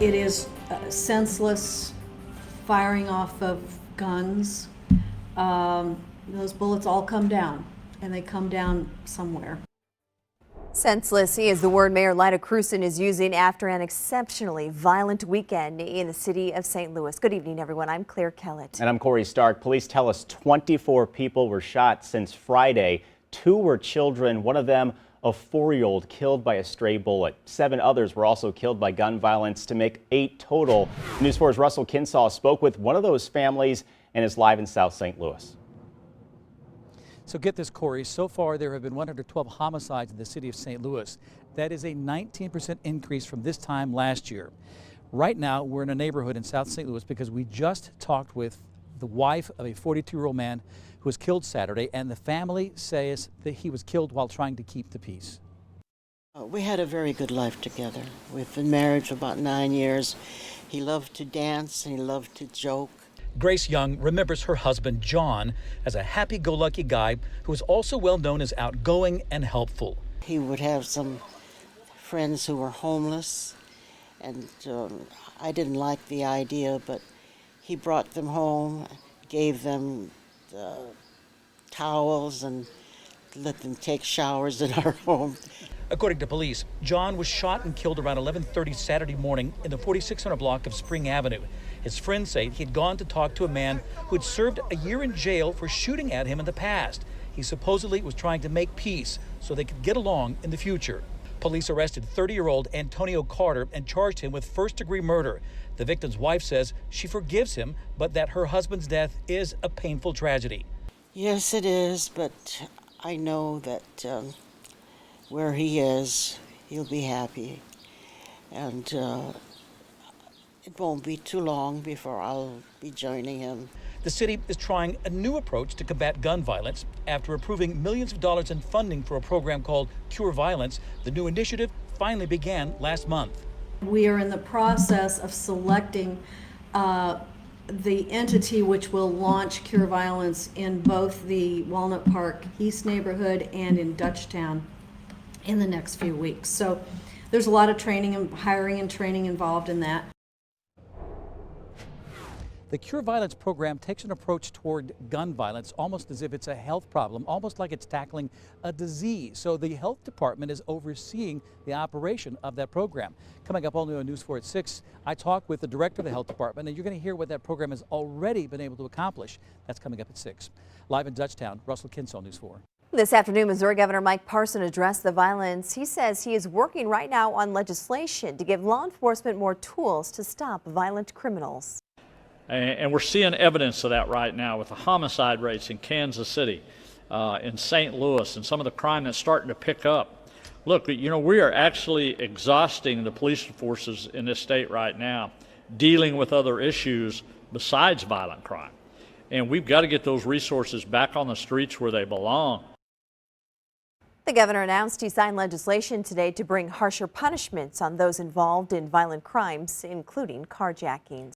It is senseless firing off of guns. Those bullets all come down, and they come down somewhere. Senseless is the word Mayor Lyda Krewson is using after an exceptionally violent weekend in the city of St. Louis. Good evening, everyone. I'm Claire Kellett. And I'm Corey Stark. Police tell us 24 people were shot since Friday. 2 were children, one of them a 4-year-old killed by a stray bullet. 7 others were also killed by gun violence to make 8 total. News 4's Russell Kinsaw spoke with one of those families and is live in South St. Louis. So get this, Corey. So far, there have been 112 homicides in the city of St. Louis. That is a 19% increase from this time last year. Right now, we're in a neighborhood in South St. Louis because we just talked with the wife of a 42-year-old man who was killed Saturday, and the family says that he was killed while trying to keep the peace. We had a very good life together. We've been married for about 9 years. He loved to dance and he loved to joke. Grace Young remembers her husband, John, as a happy-go-lucky guy who was also well known as outgoing and helpful. He would have some friends who were homeless, and I didn't like the idea, but he brought them home, gave them towels, and let them take showers in our home. According to police, John was shot and killed around 11:30 Saturday morning in the 4600 block of Spring Avenue. His friends say he had gone to talk to a man who had served a year in jail for shooting at him in the past. He supposedly was trying to make peace so they could get along in the future. Police arrested 30-year-old Antonio Carter and charged him with first-degree murder. The victim's wife says she forgives him, but that her husband's death is a painful tragedy. Yes, it is, but I know that where he is, he'll be happy. And it won't be too long before I'll be joining him. The city is trying a new approach to combat gun violence. After approving millions of dollars in funding for a program called Cure Violence, the new initiative finally began last month. We are in the process of selecting the entity which will launch Cure Violence in both the Walnut Park East neighborhood and in Dutchtown in the next few weeks. So there's a lot of training and hiring and training involved in that. The Cure Violence program takes an approach toward gun violence almost as if it's a health problem, almost like it's tackling a disease. So the health department is overseeing the operation of that program. Coming up all new on News 4 at 6, I talk with the director of the health department, and you're going to hear what that program has already been able to accomplish. That's coming up at 6. Live in Dutchtown, Russell Kinsaw, News 4. This afternoon, Missouri Governor Mike Parson addressed the violence. He says he is working right now on legislation to give law enforcement more tools to stop violent criminals. And we're seeing evidence of that right now with the homicide rates in Kansas City, in St. Louis, and some of the crime that's starting to pick up. Look, you know, we are actually exhausting the police forces in this state right now, dealing with other issues besides violent crime. And we've got to get those resources back on the streets where they belong. The governor announced he signed legislation today to bring harsher punishments on those involved in violent crimes, including carjackings.